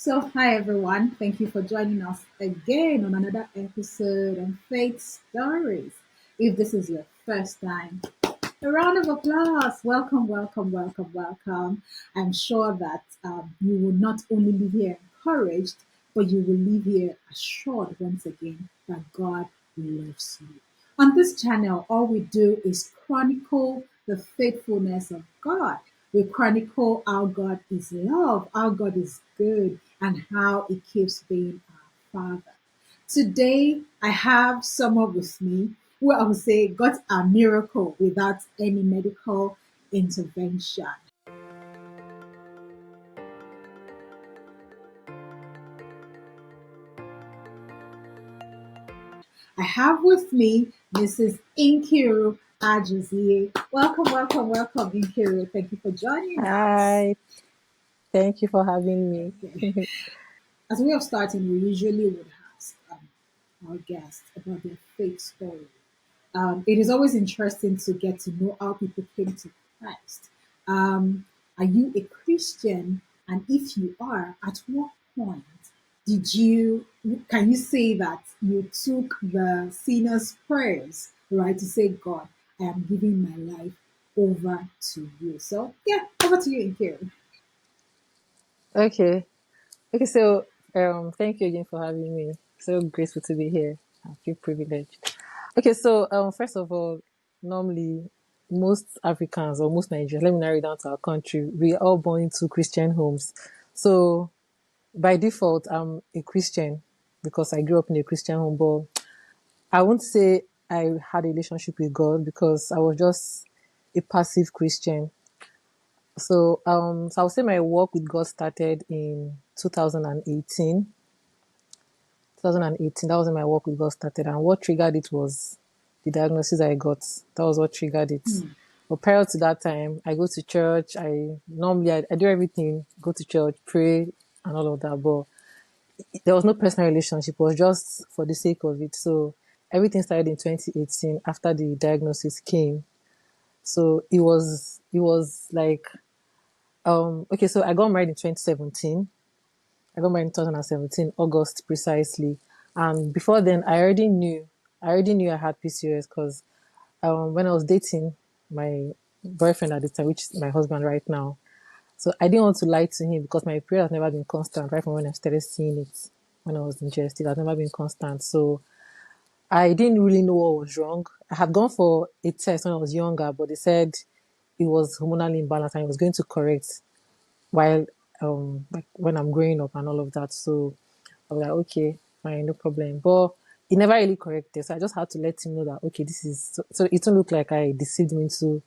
So, hi everyone. Thank you for joining us again on another episode of Faith Stories. If this is your first time, a round of applause. Welcome, welcome, welcome, welcome. I'm sure that you will not only leave here encouraged, but you will leave here assured once again that God loves you. On this channel, all we do is chronicle the faithfulness of God. We chronicle how God is love, how God is good, and how He keeps being our Father. Today, I have someone with me who I would say got a miracle without any medical intervention. I have with me Mrs Nkiru Ajuzie. Welcome, welcome, welcome, Nkiru. Thank you for joining us. Hi, thank you for having me. Okay. As we are starting, we usually would ask our guests about their faith story. It is always interesting to get to know how people came to Christ. Are you a Christian? And if you are, at what point did you, can you say that you took the sinner's prayers, right, to say, God, I am giving my life over to you? So, yeah, over to you, Nkiri. Okay, okay. So, thank you again for having me. So grateful to be here. I feel privileged. Okay, so first of all, normally most Africans or most Nigerians, let me narrow it down to our country, we are all born into Christian homes. So by default, I'm a Christian because I grew up in a Christian home. But I won't say I had a relationship with God because I was just a passive Christian. So I would say my work with God started in 2018. 2018, that was when my work with God started. And what triggered it was the diagnosis I got. That was what triggered it. But prior to that time, I go to church. I do everything, go to church, pray, and all of that. But there was no personal relationship. It was just for the sake of it. So everything started in 2018 after the diagnosis came. So it was like okay, so I got married in 2017. I got married in 2017, August precisely. And before then, I already knew I had PCOS because when I was dating my boyfriend at the time, which is my husband right now, so I didn't want to lie to him because my period has never been constant right from when I started seeing it when I was in GST. It has never been constant. So I didn't really know what was wrong. I had gone for a test when I was younger, but they said it was hormonal imbalance and it was going to correct while like when I'm growing up and all of that. So I was like, okay, fine, no problem. But it never really corrected. So I just had to let him know that okay, this is so it don't look like I deceived him into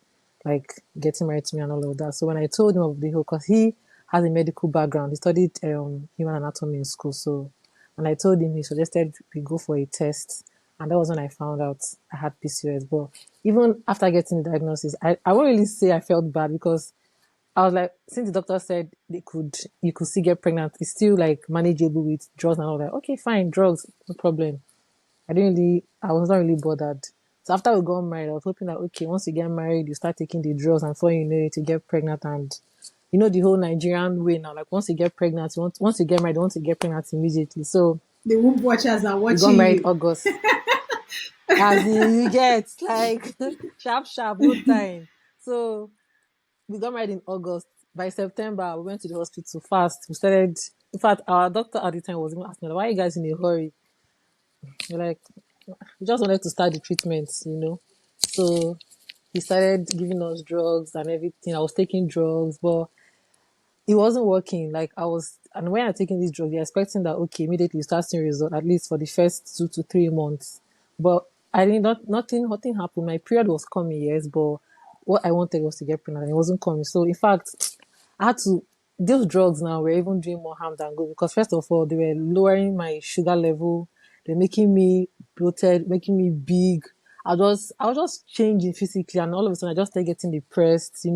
like getting married to me and all of that. So when I told him of the whole, because he has a medical background, he studied human anatomy in school. So when I told him, he suggested we go for a test, and that was when I found out I had PCOS. But even after getting the diagnosis, I won't really say I felt bad because I was like, since the doctor said you could still get pregnant, it's still like manageable with drugs and all that. Okay, fine, drugs, no problem. I was not really bothered. So after we got married, I was hoping that, okay, once you get married, you start taking the drugs and before you know it, you get pregnant. And you know, the whole Nigerian way now, like once you get pregnant, once you get married, you want to get pregnant immediately. So The womb watchers are we got watching married you. August. As in, you get like sharp, sharp, no time. So we got married in August. By September, we went to the hospital fast. We started, in fact, our doctor at the time was even asking, why are you guys in a hurry? We're like, we just wanted to start the treatment. So he started giving us drugs and everything. I was taking drugs, but it wasn't working. And when I'm taking these drugs, you're expecting that, okay, immediately you start seeing results, at least for the first 2 to 3 months. But I did not, nothing happened. My period was coming, yes, but what I wanted was to get pregnant and it wasn't coming. So in fact, I had to, those drugs now were even doing more harm than good because first of all, they were lowering my sugar level. They're making me bloated, making me big. I was just changing physically and all of a sudden I just started getting depressed.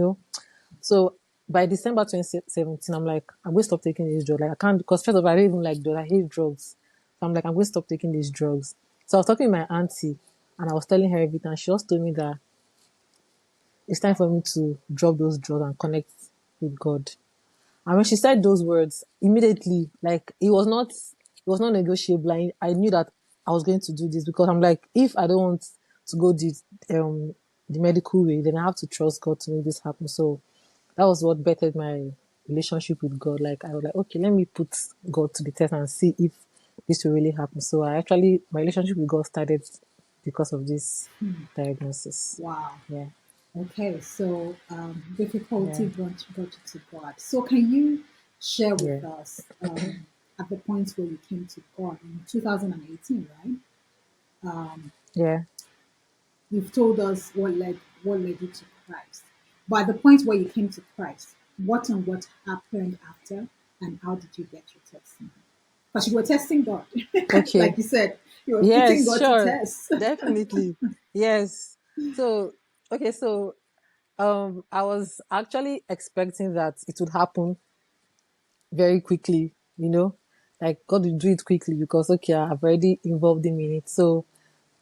So by December 2017, I'm like, I'm going to stop taking these drugs. Like I can't, because first of all, I don't even like drugs. I hate drugs. So I'm like, I'm going to stop taking these drugs. So I was talking to my auntie and I was telling her everything. And she just told me that it's time for me to drop those drugs and connect with God. And when she said those words, immediately, like it was not negotiable. I knew that I was going to do this because I'm like, if I don't want to go the medical way, then I have to trust God to make this happen. So that was what bettered my relationship with God. Like I was like, okay, let me put God to the test and see if this will really happen. So my relationship with God started because of this diagnosis. Wow. Yeah, Okay, so yeah, difficulty brought you to God. So can you share yeah, with us at the point where you came to God in 2018, right? yeah. You've told us what led you to Christ. But at the point where you came to Christ, what happened after, and how did you get your testimony? Because you were testing God, Okay. like you said, you were putting Yes, God to sure. test. Definitely. Yes. So, okay, so I was actually expecting that it would happen very quickly, like God will do it quickly because okay, I've already involved him in it. So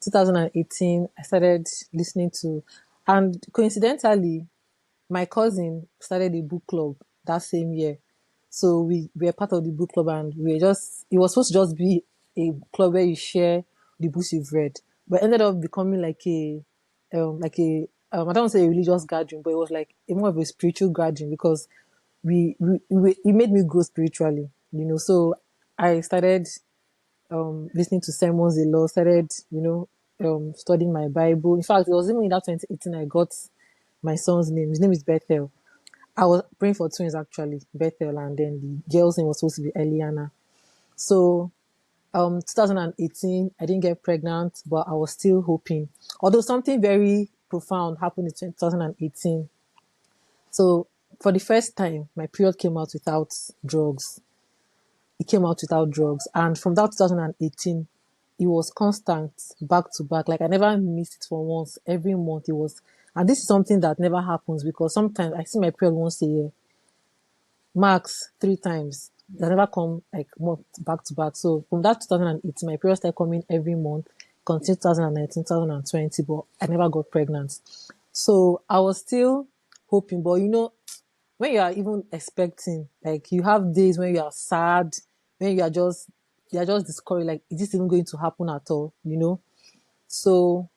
2018, I started listening to, and coincidentally, my cousin started a book club that same year. So we were part of the book club and it was supposed to just be a club where you share the books you've read. But it ended up becoming I don't want to say a religious gathering, but it was like a more of a spiritual gathering because it made me grow spiritually. So I started listening to sermons a lot, started, studying my Bible. In fact, it was even in that 2018 I got my son's name. His name is Bethel. I was praying for twins actually, Bethel, and then the girl's name was supposed to be Eliana. So 2018, I didn't get pregnant, but I was still hoping. Although something very profound happened in 2018. So for the first time, my period came out without drugs. It came out without drugs. And from that 2018, it was constant back to back. Like I never missed it for once. Every month it was. And this is something that never happens because sometimes I see my period once a year, max 3 times. They never come like month back to back. So from that 2018, my period started coming every month, continued 2019, 2020, but I never got pregnant. So I was still hoping, but when you are even expecting, like you have days when you are sad, when you are just discouraged, like is this even going to happen at all? So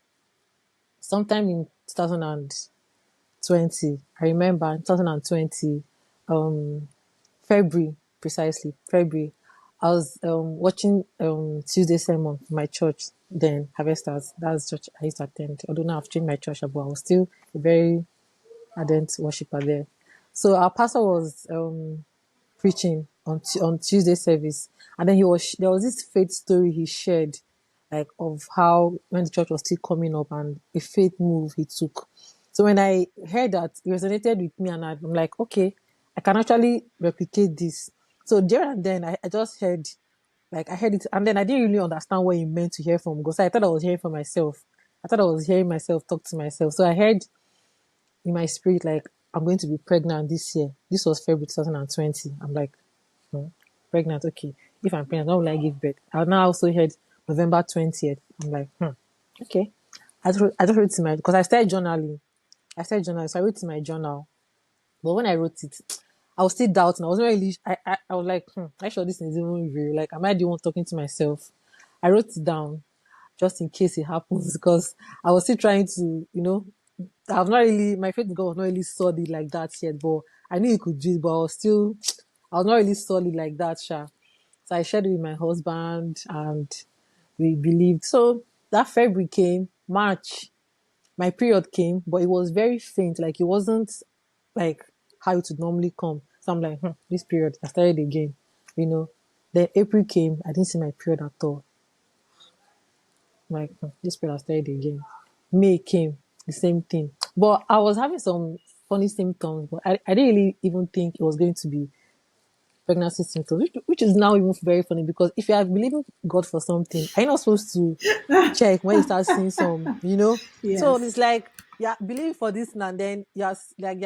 sometime in 2020, I remember in 2020, um, February, precisely February, I was watching Tuesday sermon for my church. Then Harvesters, that's church I used to attend. Although now I've changed my church, but I was still a very ardent worshiper there. So our pastor was preaching on Tuesday service, and then there was this faith story he shared, like of how when the church was still coming up and a faith move he took. So when I heard that, it resonated with me, and I'm like, okay, I can actually replicate this. So there and then I just heard, like I heard it, and then I didn't really understand what he meant to hear from because I thought I was hearing from myself. I thought I was hearing myself talk to myself. So I heard in my spirit, like, I'm going to be pregnant this year. This was February 2020. I'm like, hmm, pregnant, okay. If I'm pregnant, when will I give birth? I now also heard November 20th. I'm like, okay. I just wrote in because I started journaling. So I wrote in my journal. But when I wrote it, I was still doubting. I wasn't really, I was like, I sure this is even real. Like, am I the one talking to myself? I wrote it down just in case it happens because I was still trying to, I've not really, my faith in God was not really solid like that yet, but I knew he could do it, but I was not really solid like that, Sha. So I shared it with my husband and we believed. So that February came, March, my period came, but it was very faint. Like it wasn't like how it would normally come. So I'm like, this period, I started again, you know. Then April came, I didn't see my period at all. Like, this period, I started again. May came, the same thing. But I was having some funny symptoms, but I didn't really even think it was going to be pregnancy symptoms, which is now even very funny because if you are believing God for something, are you not supposed to check when you start seeing some? So Yes. it's like you're believing for this and then you're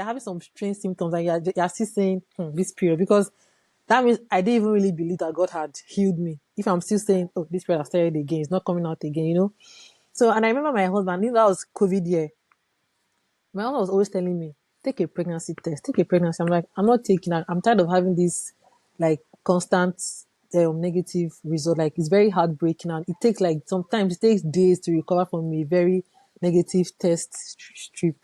having some strange symptoms and you're still saying this period because that means I didn't even really believe that God had healed me. If I'm still saying, oh, this period has started again, it's not coming out again. So, and I remember my husband, I think that was COVID year. My husband was always telling me, take a pregnancy test, take a pregnancy. I'm like, I'm not taking it. I'm tired of having this like constant negative result. Like it's very heartbreaking, and it takes like sometimes it takes days to recover from a very negative test strip.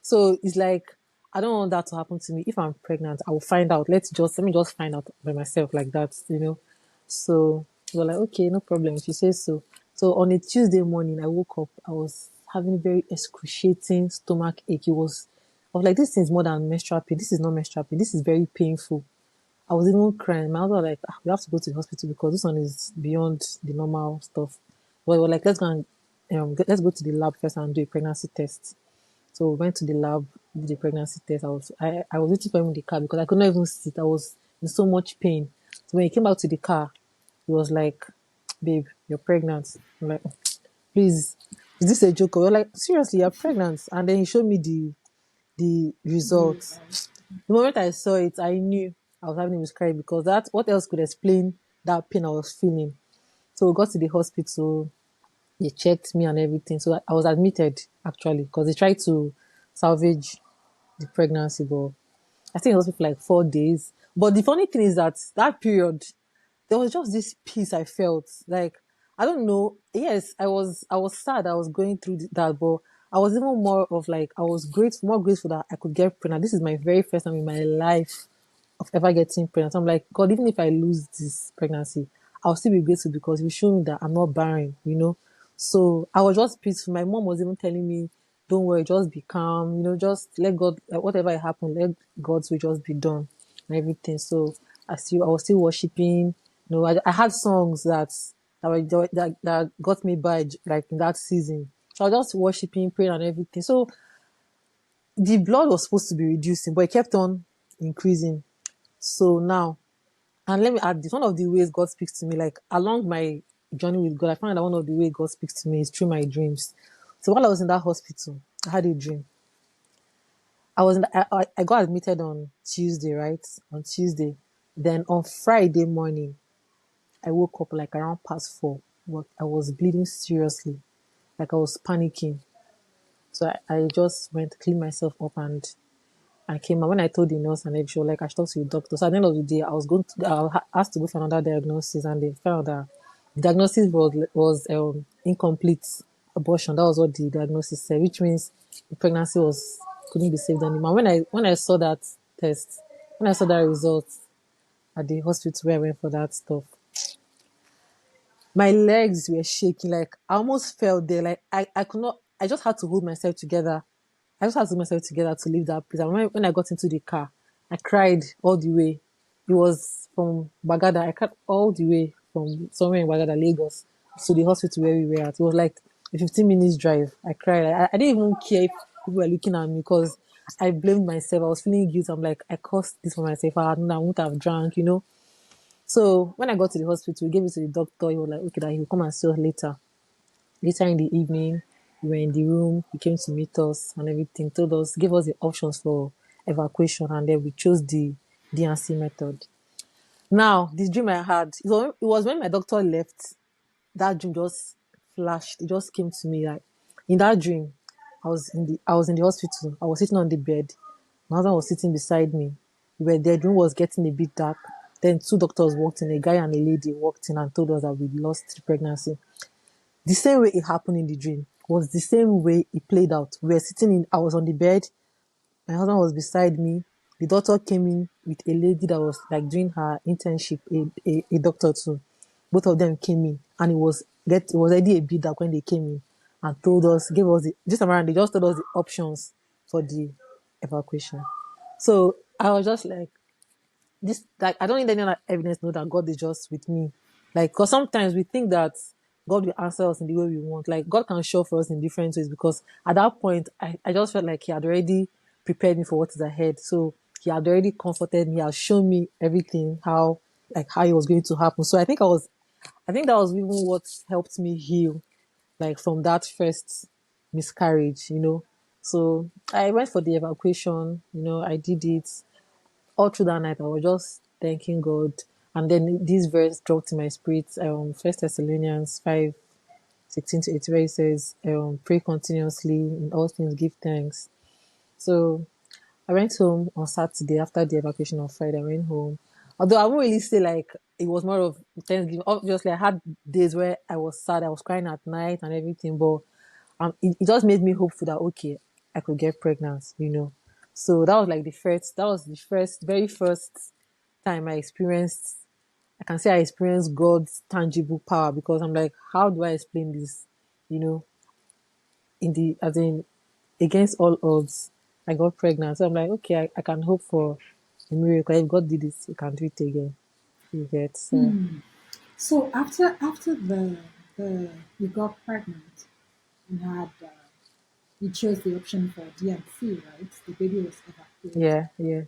So it's like I don't want that to happen to me. If I'm pregnant, I will find out. Let me just find out by myself like that. So we're like, okay, no problem. She says so. So on a Tuesday morning, I woke up. I was having very excruciating stomach ache. I was like, this thing's more than menstrual pain. This is not menstrual pain. This is very painful. I was even crying. My husband was like, we have to go to the hospital because this one is beyond the normal stuff. But we were like, let's go to the lab first and do a pregnancy test. So we went to the lab, did the pregnancy test. I was waiting for him in the car because I could not even sit. I was in so much pain. So when he came back to the car, he was like, babe, you're pregnant. I'm like, please, is this a joke? We're like, seriously, you're pregnant. And then he showed me the results. The moment I saw it, I knew I was having a miscarriage because what else could explain that pain I was feeling? So we got to the hospital, they checked me and everything. So I was admitted actually because they tried to salvage the pregnancy, but I think it was for like 4 days. But the funny thing is that period, there was just this peace I felt. Like, I don't know. Yes, I was sad. I was going through that, but I was even more of like, I was grateful, more grateful that I could get pregnant. This is my very first time in my life of ever getting pregnant. So I'm like, God, even if I lose this pregnancy, I'll still be grateful because you showed me that I'm not barren. So I was just peaceful. My mom was even telling me, don't worry, just be calm, just let God, like, whatever happened, let God's will just be done and everything. So I was still worshiping. I had songs that got me by like in that season. So I was just worshiping, praying and everything. So the blood was supposed to be reducing, but it kept on increasing. So now, and let me add this, one of the ways God speaks to me, like along my journey with God, I found that one of the ways God speaks to me is through my dreams. So while I was in that hospital, I had a dream. I got admitted on Tuesday, right? On Tuesday. Then on Friday morning, I woke up like around past 4. But I was bleeding seriously. Like I was panicking. So I just went to clean myself up and I came. And when I told the nurse and everything, she was like, I should talk to the doctor. So at the end of the day, I was asked to go for another diagnosis, and they found that the diagnosis was incomplete abortion. That was what the diagnosis said, which means the pregnancy was couldn't be saved anymore. When I saw that test, when I saw that result at the hospital where I went for that stuff, my legs were shaking. Like I almost fell there. Like I could not. I just had to hold myself together. I just had to hold myself together to leave that place. And when I got into the car, I cried all the way. It was from Bagada. I cried all the way from somewhere in Bagada, Lagos, to the hospital where we were at. It was like a 15 minutes drive. I cried. I didn't even care if people were looking at me because I blamed myself. I was feeling guilt. I'm like, I caused this for myself. I wouldn't have drank. So when I got to the hospital, we gave it to the doctor. He was like, okay, that he will come and see us later. Later in the evening, we were in the room. He came to meet us and everything. Told us, gave us the options for evacuation, and then we chose the D&C method. Now, this dream I had, it was when my doctor left. That dream just flashed. It just came to me like in that dream. I was in the hospital. I was sitting on the bed. My husband was sitting beside me. We were there. The room was getting a bit dark. Then two doctors walked in. A guy and a lady walked in and told us that we lost the pregnancy. The same way it happened in the dream was the same way it played out. I was on the bed. My husband was beside me. The doctor came in with a lady that was like doing her internship, a doctor too. Both of them came in, and it was already a bit dark when they came in and gave us this time around, they just told us the options for the evacuation. So I was just like, this, like, I don't need any other evidence to know that God is just with me. Like, because sometimes we think that God will answer us in the way we want. Like, God can show for us in different ways, because at that point, I just felt like He had already prepared me for what is ahead. So He had already comforted me. He had shown me everything, how it was going to happen. So I think that was even what helped me heal, like, from that first miscarriage. So I went for the evacuation. I did it all through that night. I was just thanking God. And then this verse dropped in my spirit, First Thessalonians 5:16-18, where it says, pray continuously, in all things give thanks. So I went home on Saturday after the evacuation on Friday. I went home. Although I won't really say like it was more of Thanksgiving. Obviously, I had days where I was sad. I was crying at night and everything. But it just made me hopeful that okay, I could get pregnant. So that was like the first. That was the first, very first time I experienced. I can say I experienced God's tangible power because I'm like, how do I explain this? You know, in the as in against all odds, I got pregnant. So I'm like, okay, I can hope for a miracle. If God did it, He can do it again. You get so So after the you got pregnant and had you chose the option for DNC, right? The baby was evacuated. yeah, yeah,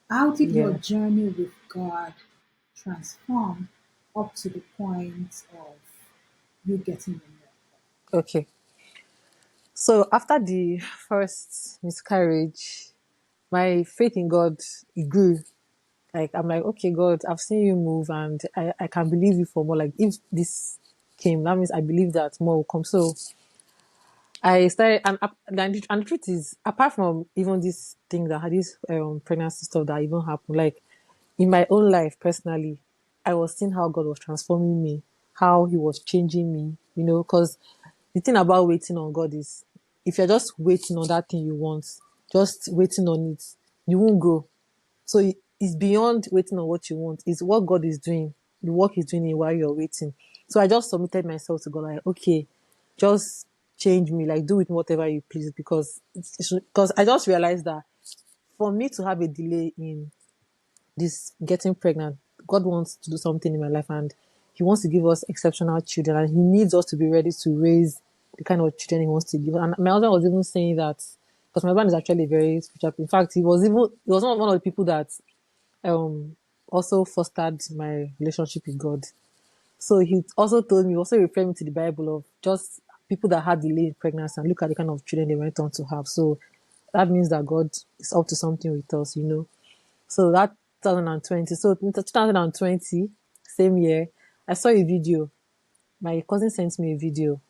How did your yeah. journey with God transform up to the point of you getting the miracle? Okay. So after the first miscarriage, my faith in God it grew. Like I'm like, okay, God, I've seen you move, and I can believe you for more. Like if this came, that means I believe that more will come. So I started, and the truth is, apart from even this thing that had this pregnancy stuff that even happened, like in my own life personally, I was seeing how God was transforming me, how He was changing me, because the thing about waiting on God is if you're just waiting on that thing you want, just waiting on it, you won't grow. So it's beyond waiting on what you want. It's what God is doing, the work He's doing while you're waiting. So I just submitted myself to God, like, okay, just change me, like do with me whatever you please, because I just realized that for me to have a delay in this getting pregnant, God wants to do something in my life, and He wants to give us exceptional children, and He needs us to be ready to raise the kind of children He wants to give. And my husband was even saying that because my husband is actually very spiritual. In fact, he was one of the people that um also fostered my relationship with God. So he also told me, also referred me to the Bible of just people that had delayed pregnancy and look at the kind of children they went on to have. So that means that God is up to something with us. So that 2020. So in 2020, same year, I saw a video. My cousin sent me a video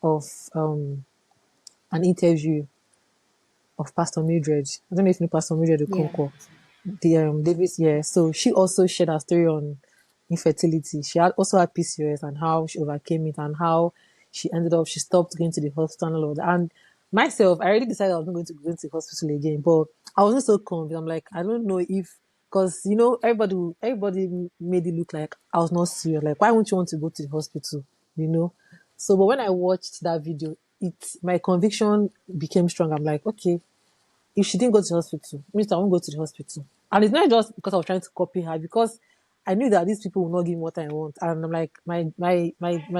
of an interview of Pastor Mildred. I don't know if you know Pastor Mildred Yeah. Okonkwo. The Davis, yeah. So she also shared her story on infertility. She had also had PCOS and how she overcame it and how she stopped going to the hospital and all of that. And myself, I already decided I was not going to go into the hospital again, but I wasn't so convinced. I'm like, I don't know if, because everybody made it look like I was not serious. Like, why won't you want to go to the hospital? You know. So, but when I watched that video, my conviction became strong. I'm like, okay, if she didn't go to the hospital, it means I won't go to the hospital. And it's not just because I was trying to copy her, because I knew that these people will not give me what I want. And I'm like, my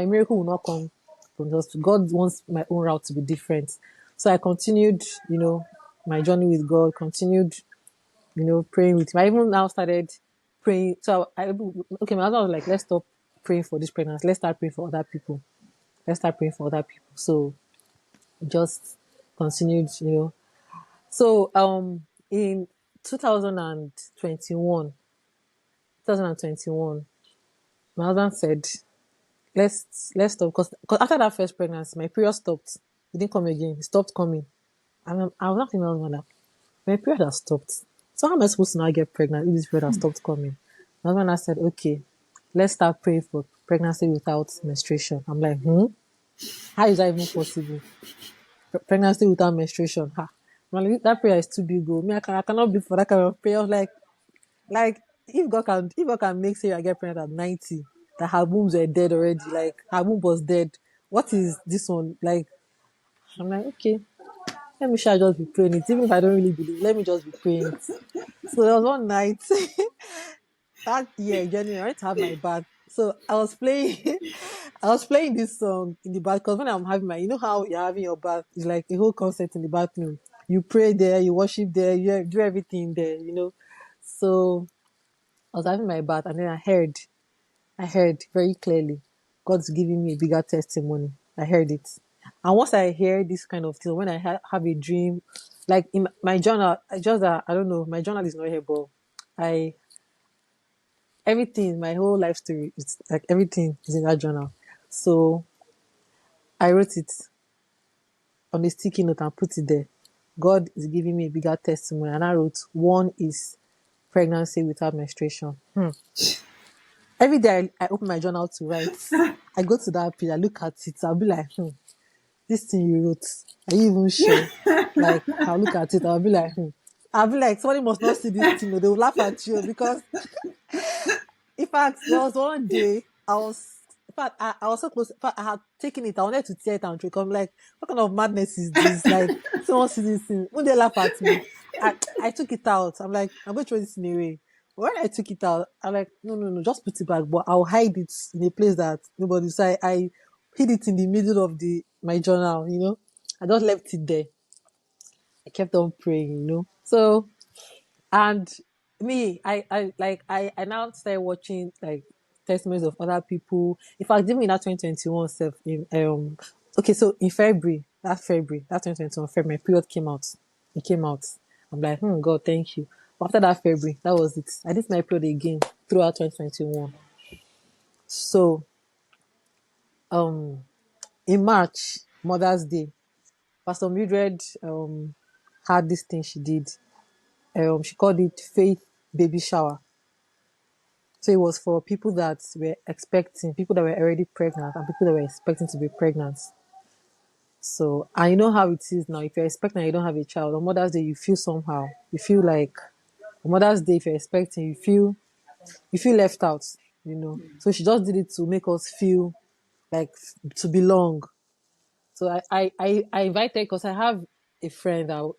miracle will not come from the hospital. God wants my own route to be different. So I continued, my journey with God, continued, praying with him. I even now started praying. So okay, my husband was like, let's stop praying for this pregnancy. Let's start praying for other people. Let's start praying for other people. So just continued. So in 2021, 2021, my husband said, let's stop because after that first pregnancy, my period stopped. It didn't come again. It stopped coming. And I was asking my husband that my period has stopped. So how am I supposed to now get pregnant if this period has stopped coming? My husband has said, okay, let's start praying for pregnancy without menstruation. I'm like, how is that even possible? Pregnancy without menstruation. Ha. Man, that prayer is too big. Go. I cannot be for that kind of prayer. Like if God can make Sarah get pregnant at 90, that her wombs were dead already, like her womb was dead. What is this one? Like, I'm like, okay, let me shall just be praying it. Even if I don't really believe, let me just be praying it. So there was one night that year, January, I went to have my bath. So I was playing, I was playing this song in the bath because when I'm having how you're having your bath, it's like a whole concert in the bathroom. You pray there, you worship there, you do everything there. So I was having my bath and then I heard very clearly, God's giving me a bigger testimony. I heard it. And once I hear this kind of thing, when I have a dream, like in my journal, I don't know, my journal is not here, but I, everything, my whole life story, it's like everything is in that journal. So I wrote it on a sticky note and put it there. God is giving me a bigger testimony. And I wrote, one is pregnancy without menstruation. Every day I open my journal to write. I go to that page, I look at it, I'll be like, this thing you wrote, are you even sure? Like, I'll look at it, I'll be like, somebody must not see this thing, or they will laugh at you because, in fact, there was one day in fact, I was so close. In fact, I had taken it. I wanted to tear it and drink. I'm like, what kind of madness is this? Like, someone sees this thing. When they laugh at me, I took it out. I'm like, I'm going to throw this thing away. When I took it out, I'm like, no, no, no, just put it back. But I'll hide it in a place that nobody. So I hid it in the middle of my journal. I just left it there. I kept on praying. So and me, I now started watching like testimonies of other people. In fact, even in that 2021 self, okay, so in February, that 2021 February, my period came out. It came out. I'm like, God, thank you. But after that February, that was it. I did my period again throughout 2021. So, in March, Mother's Day, Pastor Mildred had this thing she did. She called it Faith Baby Shower. So it was for people that were expecting, people that were already pregnant, and people that were expecting to be pregnant. So, and you know how it is now. If you're expecting and you don't have a child, on Mother's Day you feel somehow. You feel like on Mother's Day, if you're expecting, you feel left out. So she just did it to make us feel like to belong. So I invited because I have a friend that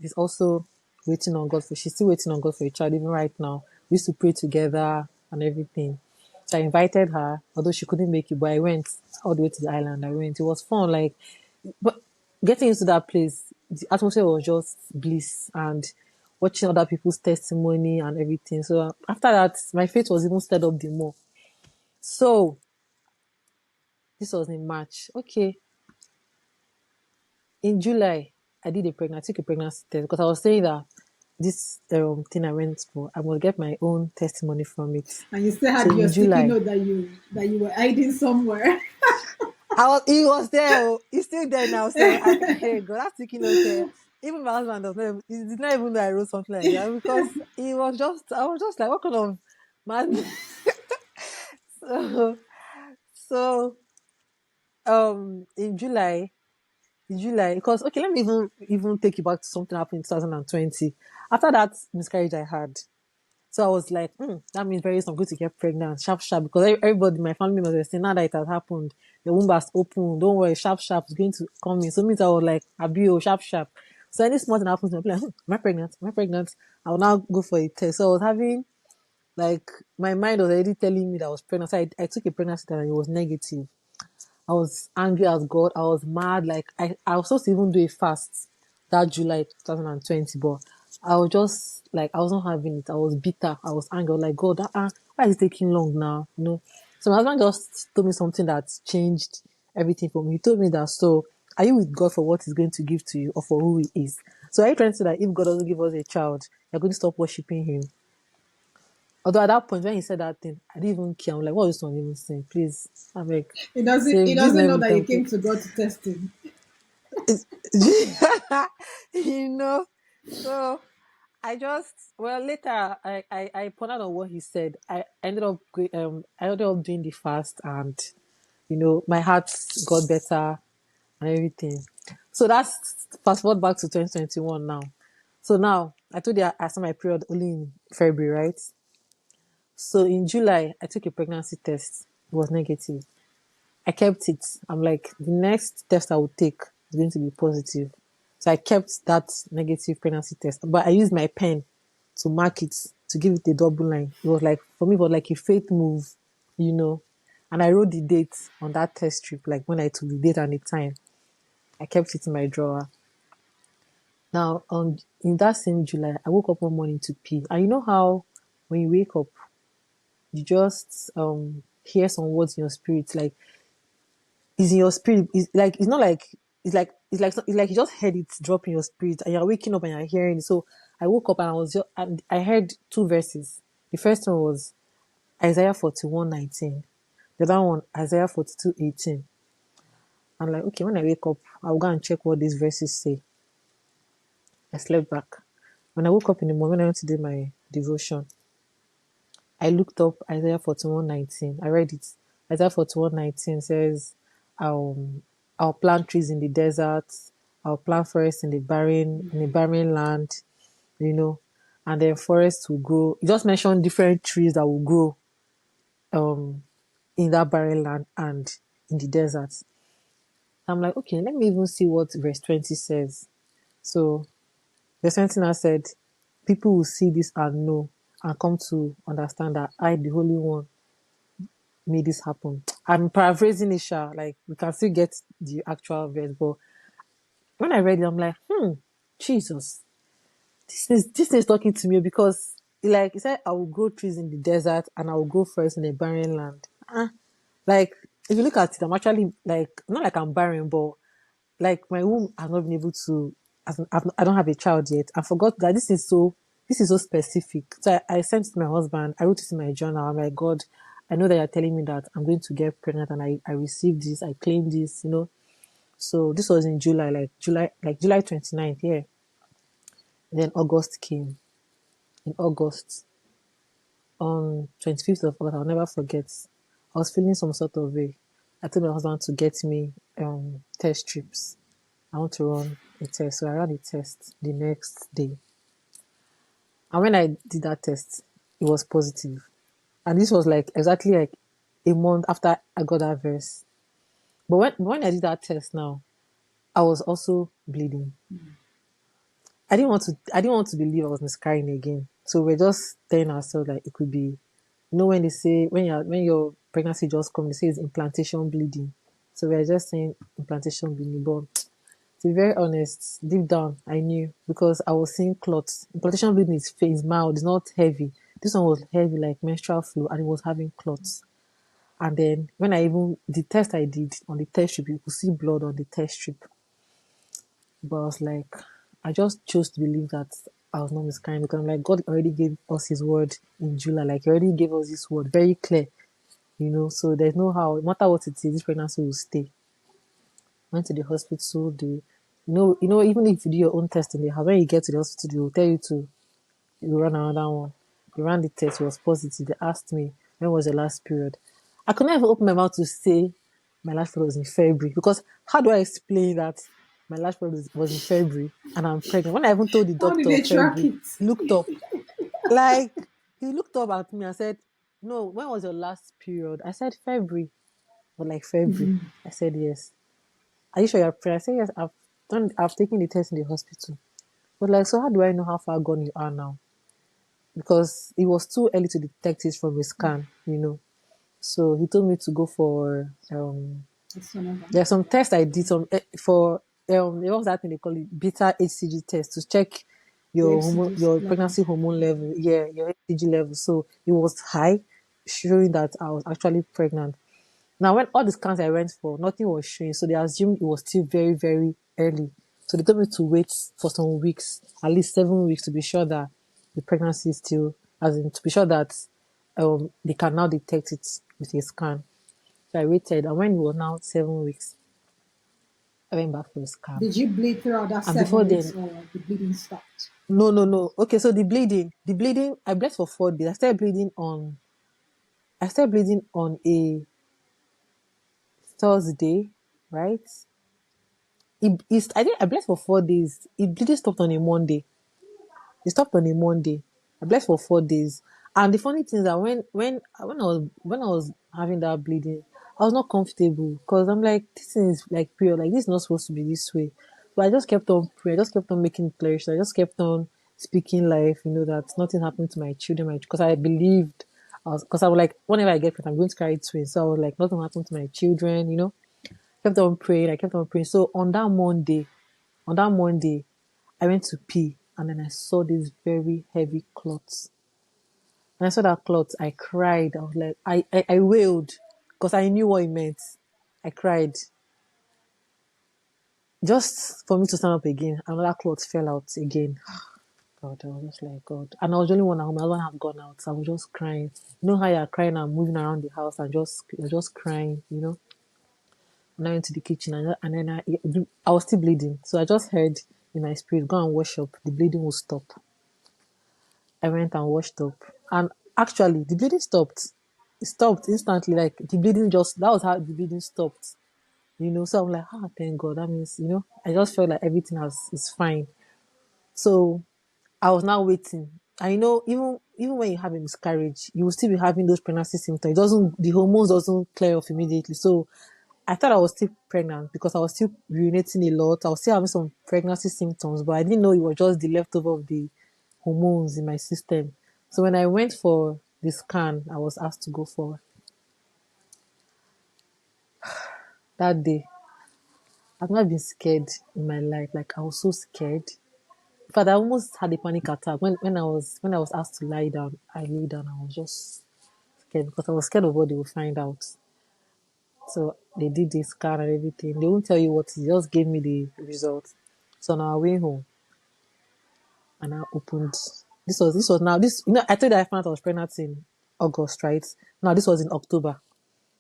is also waiting on God for. She's still waiting on God for a child even right now. We used to pray together and everything. So I invited her, although she couldn't make it, but I went all the way to the island. I went. It was fun. Like, but getting into that place, the atmosphere was just bliss and watching other people's testimony and everything. So after that, my faith was even stirred up the more. So this was in March. Okay, in July, I took a pregnancy test because I was saying that this thing I went for, I must get my own testimony from it. And you still So had your in sticky July, note that you were hiding somewhere. he was there. Oh, he's still there now. So hey, God, that's taking note. Even my husband does not. He did not even know I wrote something like that because I was just like, what kind of man? so, so in July, because okay, let me even take you back to something happened in 2020. After that miscarriage I had, so I was like, that means very soon I'm going to get pregnant, sharp, sharp, because everybody, my family members were saying, now that it has happened, your womb has opened, don't worry, sharp, sharp is going to come in. So it means I was like, Abio, sharp, sharp. So any small thing happens, I'll be like, am I pregnant? Am I pregnant? I will now go for a test. So I was having, like, my mind was already telling me that I was pregnant. So I took a pregnancy test and it was negative. I was angry at God. I was mad. Like I was supposed to even do a fast that July 2020, but I was just like I was not having it. I was bitter. I was angry. I was like, God, why is it taking long now? So my husband just told me something that changed everything for me. He told me that, so are you with God for what He's going to give to you or for who He is? So are you trying to say that if God doesn't give us a child, you're going to stop worshiping Him? Although at that point when he said that thing, I didn't even care. I'm like, what is this one even saying? Please, I'm like, He doesn't. say He this is not doesn't know even that you temple. came to God to test him. you know. So I just later I pondered on what he said. I ended up doing the fast and my heart got better and everything. So that's fast forward back to 2021 now. So now I told you I started my period only in February, right? So in July I took a pregnancy test. It was negative. I kept it. I'm like, the next test I would take is going to be positive. So I kept that negative pregnancy test, but I used my pen to mark it, to give it a double line. It was like, for me, it was like a faith move, you know. And I wrote the date on that test strip, like when I took the date and the time. I kept it in my drawer. Now, in that same July, I woke up one morning to pee. And you know how when you wake up, you just hear some words in your spirit, like is in your spirit. It's not like it's like you just heard it drop in your spirit and you're waking up and you're hearing it. So I woke up and I heard two verses. The first one was Isaiah 41:19. The other one, Isaiah 42:18. I'm like, okay, when I wake up, I'll go and check what these verses say. I slept back. When I woke up in the morning, when I went to do my devotion, I looked up Isaiah 41:19. I read it. Isaiah 41:19 says, um, I'll plant trees in the desert, I'll plant forests in the barren land, you know, and then forests will grow. You just mentioned different trees that will grow um in that barren land and in the desert. I'm like, okay, let me even see what verse 20 says. So verse 20 now said, people will see this and know and come to understand that I, the Holy One, made this happen. I'm paraphrasing it, sha, like we can still get the actual verse, but when I read it, I'm like, Jesus, this is talking to me because like he said, I will grow trees in the desert and I will grow forests in a barren land. Like if you look at it, I'm actually like not like I'm barren, but like my womb has not been able to. I don't have a child yet. I forgot that this is so specific. So I sent it to my husband. I wrote it in my journal. I'm like, God, I know that you're telling me that I'm going to get pregnant, and I received this. I claimed this. So this was in July, like July 29th. Yeah. Then August came. In August, on 25th of August, I'll never forget. I was feeling some sort of way. I told my husband to get me test strips. I want to run a test. So I ran a test the next day. And when I did that test, it was positive. And this was like exactly like a month after I got that verse. But when I did that test now, I was also bleeding. I didn't want to believe I was miscarrying again. So we're just telling ourselves like it could be, when they say when your pregnancy just comes, they say it's implantation bleeding. So we're just saying implantation bleeding. But to be very honest, deep down, I knew because I was seeing clots. Implantation bleeding is mild, it's not heavy. This one was heavy, like menstrual flow, and it was having clots. And then when the test I did on the test strip, you could see blood on the test strip. But I was like, I just chose to believe that I was not miscarrying because I'm like, God already gave us His word in July. Like, He already gave us this word very clear. So there's no how, no matter what it is, this pregnancy will stay. Went to the hospital. Even if you do your own test in the house, when you get to the hospital, they will tell you to you run another one. You ran the test, it was positive. They asked me when was the last period. I could not even open my mouth to say my last period was in February because how do I explain that my last period was in February and I'm pregnant? When I even told the How did doctor they track February, it? he looked up like he looked up at me and said, "No, when was your last period?" I said February, but like February. I said yes. Are you sure you're pregnant? I said yes. I've taken the test in the hospital. But like, so how do I know how far gone you are now? Because it was too early to detect it from a scan. So he told me to go for It's one of them. there's some tests I did for what was that thing they call it, beta HCG test to check The your HCG pregnancy levels. hormone level. Yeah, your HCG level. So it was high, showing that I was actually pregnant. Now, when all the scans I went for, nothing was showing, so they assumed it was still very, very early. So they told me to wait for some weeks, at least 7 weeks, to be sure that the pregnancy is still, as in to be sure that they can now detect it with a scan. So I waited, and when it was now 7 weeks, I went back for a scan. Did you bleed throughout that And before 7 weeks then, or the bleeding stopped? no, no, no. Okay, so the bleeding, I bled for 4 days. I started bleeding on a Thursday, right? I think I bled for 4 days. It bleeding stopped on a Monday. It stopped on a Monday. I bled for 4 days. And the funny thing is that when I was having that bleeding, I was not comfortable because I'm like, this thing is like period. Like, this is not supposed to be this way. But I just kept on praying. I just kept on making declarations. I just kept on speaking life. That nothing happened to my children. Because I believed. Because I was like, whenever I get pregnant, I'm going to carry twins. So I was like, nothing happened to my children. Kept on praying. I kept on praying. So on that Monday, I went to pee and then I saw this very heavy clot. When I saw that clot, I cried. I was like, I wailed because I knew what it meant. I cried. Just for me to stand up again, another clot fell out again. God, I was just like, God. And I was the only one at home. My husband had gone out. So I was just crying. You know how you're crying and moving around the house and you're just crying. And I went to the kitchen and then I was still bleeding. So I just heard in my spirit, go and wash up. The bleeding will stop. I went and washed up. And actually, the bleeding stopped. It stopped instantly. Like, the bleeding just, that was how the bleeding stopped. So I'm like, thank God. That means, I just felt like everything is fine. So I was now waiting. I know even when you have a miscarriage, you will still be having those pregnancy symptoms. The hormones doesn't clear off immediately. So I thought I was still pregnant because I was still urinating a lot. I was still having some pregnancy symptoms, but I didn't know it was just the leftover of the hormones in my system. So when I went for the scan, I was asked to go for that day. I've not been scared in my life. Like, I was so scared. In fact, I almost had a panic attack when I was asked to lie down. I lay down. I was just scared because I was scared of what they would find out. So they did the scan and everything. They won't tell you what. They just gave me the result. So on our way home, and I opened. This was now this. I told you I found out I was pregnant in August, right? Now this was in October.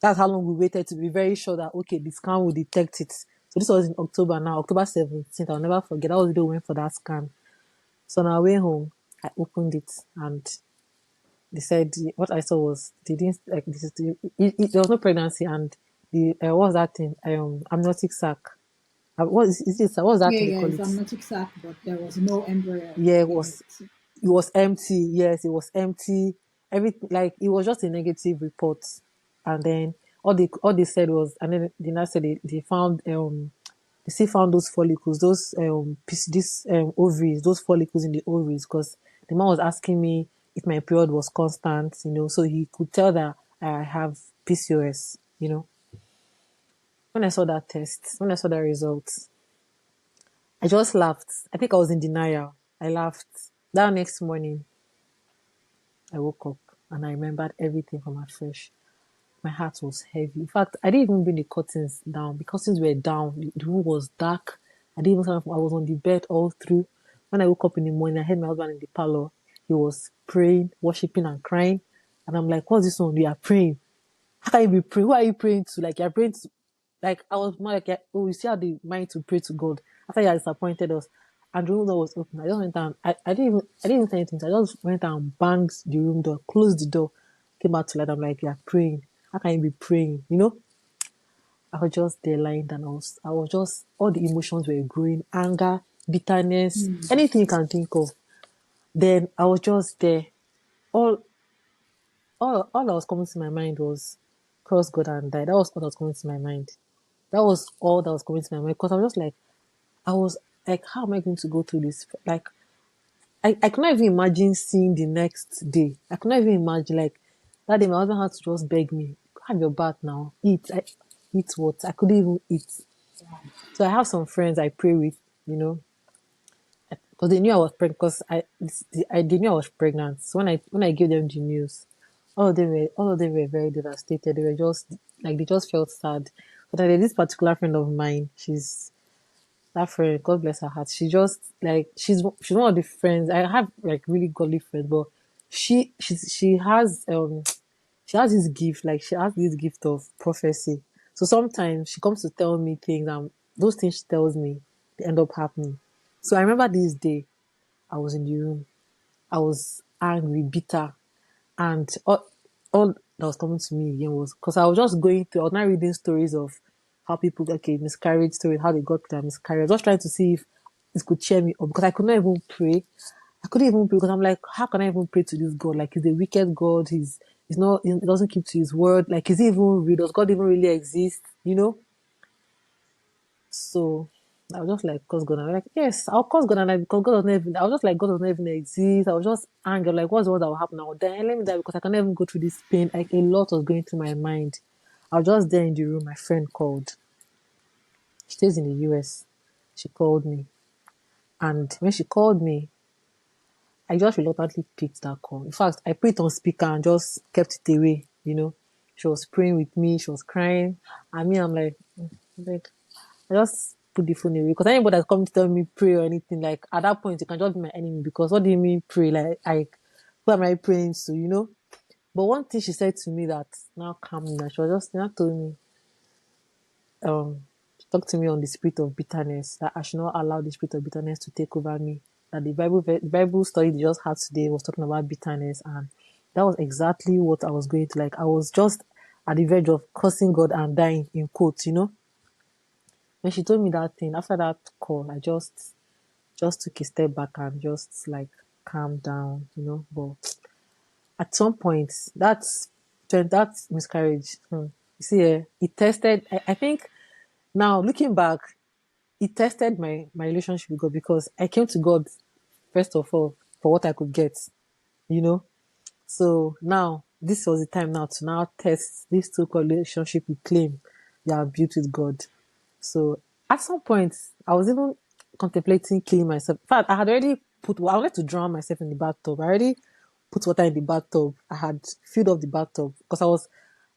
That's how long we waited to be very sure that okay, the scan will detect it. So this was in October now, October 17th. I'll never forget. That was the day we went for that scan. So on our way home, I opened it and they said what I saw was they didn't like this is there was no pregnancy and the what was that thing amniotic sac. What is it? What was that Yeah, thing they yeah, call it's it? amniotic sac, but there was no embryo Yeah, in it. it was empty. Yes, it was empty. Everything like it was just a negative report, and then all they said was, and then the nurse said they found they still found those follicles, those this ovaries, those follicles in the ovaries, because the man was asking me if my period was constant, so he could tell that I have PCOS. When I saw that test, when I saw that result, I just laughed. I think I was in denial. I laughed. That next morning, I woke up and I remembered everything from afresh. My heart was heavy. In fact, I didn't even bring the curtains down. The curtains were down. The room was dark. I didn't even I was on the bed all through. When I woke up in the morning, I heard my husband in the parlor. He was praying, worshiping, and crying. And I'm like, what's this one? You are praying. How can you be praying? Who are you praying to? Like, you're praying to, like, I was more like, oh, you see how they mind to pray to God after you had disappointed us. And the room door was open. I just went down. I didn't even say anything. So I just went down and banged the room door, closed the door, came back to light. I'm like, you're praying. How can you be praying? I was just there lying down. I was just, all the emotions were growing, anger, bitterness, anything you can think of. Then I was just there. All, all that was coming to my mind was cross God and die. That was all that was coming to my mind. That was all that was coming to my mind because I was just like, I was like, how am I going to go through this? Like, I could not even imagine seeing the next day. I could not even imagine, like, that day my husband had to just beg me, have your bath now, eat. Eat what? I couldn't even eat. So I have some friends I pray with, you know, because they knew I was pregnant. Because they knew I was pregnant. So when I gave them the news, all of them were very devastated. They were just like they just felt sad. But then there's this particular friend of mine. She's that friend. God bless her heart. She just like she's one of the friends I have like really godly friends, but she has this gift, like she has this gift of prophecy. So sometimes she comes to tell me things, and those things she tells me, they end up happening. So I remember this day, I was in the room. I was angry, bitter, and all that was coming to me again was because I was just going through, I was not reading stories of how people, okay, miscarriage stories, how they got their miscarriage. I was just trying to see if this could cheer me up because I could not even pray. I couldn't even pray because I'm like, how can I even pray to this God? Like, he's a wicked God. He's not, he doesn't keep to his word. Like, is he even real? Does God even really exist? So I was just like, curse God. And I'm like, yes, I'll curse God. And because God doesn't even, I was just like, God doesn't even exist. I was just angry. Like, what's the one that will happen now? Then let me die because I can't even go through this pain. Like, a lot was going through my mind. I was just there in the room. My friend called. She stays in the US. She called me. And when she called me, I just reluctantly picked that call. In fact, I put it on speaker and just kept it away. She was praying with me, she was crying. And me, I'm like, I just put the phone away. Because anybody that's coming to tell me pray or anything, like at that point, you can just be my enemy. Because what do you mean pray? Who am I praying to? But one thing she said to me that now calmed me, that she was just, not told me, um, talked to me on the spirit of bitterness, that I should not allow the spirit of bitterness to take over me. That the Bible study they just had today was talking about bitterness, and that was exactly what I was going to like. I was just at the verge of cursing God and dying in quotes, When she told me that thing, after that call, I just took a step back and just like calm down. But at some point, that miscarriage, you see, it tested. I think now looking back, it tested my relationship with God because I came to God first of all for what I could get. So now this was the time now to now test this two relationship we claim we have built with God. So at some point, I was even contemplating killing myself. In fact, I had already I wanted to drown myself in the bathtub. I already put water in the bathtub. I had filled up the bathtub because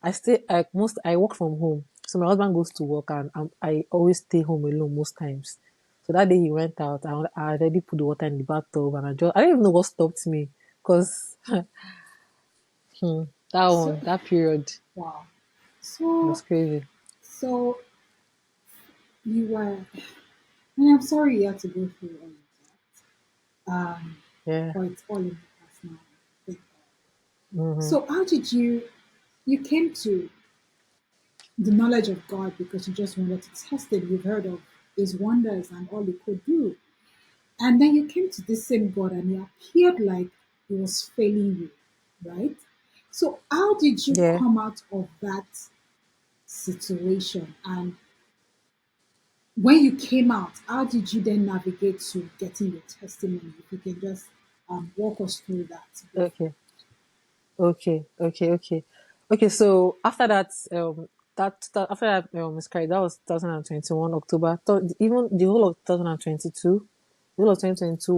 I work from home. So my husband goes to work and I always stay home alone most times. So that day he went out, I already put the water in the bathtub and I don't even know what stopped me because So, that period wow. was So, crazy. so you were, and I'm sorry you had to go through all of that. Yeah. But it's all in the past now. Thank God. hmm So, how did you came to the knowledge of God because you just wanted to test Him? You've heard of His wonders and all He could do. And then you came to this same God and He appeared like He was failing you, right? So, how did you Yeah. come out of that situation? And when you came out, how did you then navigate to getting your testimony? If you can just walk us through that briefly. Okay. Okay. So after that after that miscarriage, that was 2021 October. Even the whole of 2022, the whole of 2022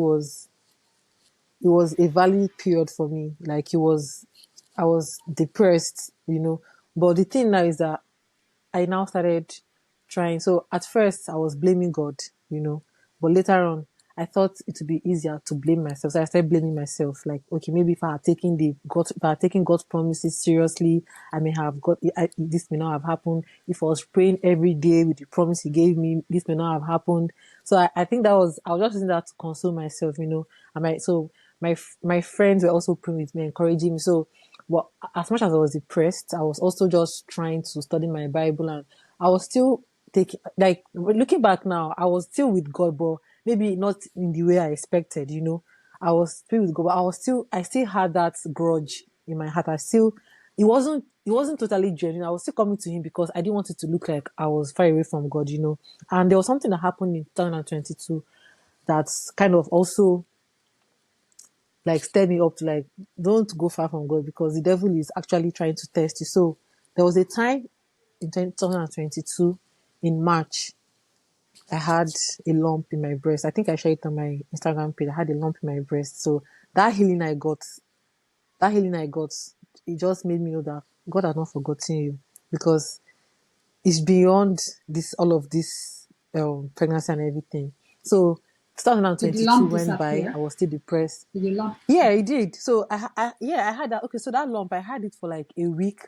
was a valid period for me. Like I was depressed. But the thing now is that I now started trying. So at first, I was blaming God, but later on, I thought it would be easier to blame myself. So I started blaming myself. Like, okay, maybe if I had taken God's promises seriously, I may have this may not have happened. If I was praying every day with the promise He gave me, this may not have happened. So I think I was just using that to console myself. My friends were also praying with me, encouraging me. So, but as much as I was depressed, I was also just trying to study my Bible, and I was still taking, like, looking back now, I was still with God, but maybe not in the way I expected. I was still with God, but I still had that grudge in my heart. It wasn't totally genuine. I was still coming to Him because I didn't want it to look like I was far away from God. And there was something that happened in 2022 that's kind of also like stir me up to like don't go far from God because the devil is actually trying to test you. So there was a time in 2022 in March, I had a lump in my breast. I think I shared it on my Instagram page. I had a lump in my breast. So that healing I got, that healing I got, it just made me know that God has not forgotten you because it's beyond this all of this pregnancy and everything. So Did the 2022 lump went by. I disappear? was still depressed. Did the lump? Yeah, it did. So I had that. Okay, so that lump, I had it for like a week.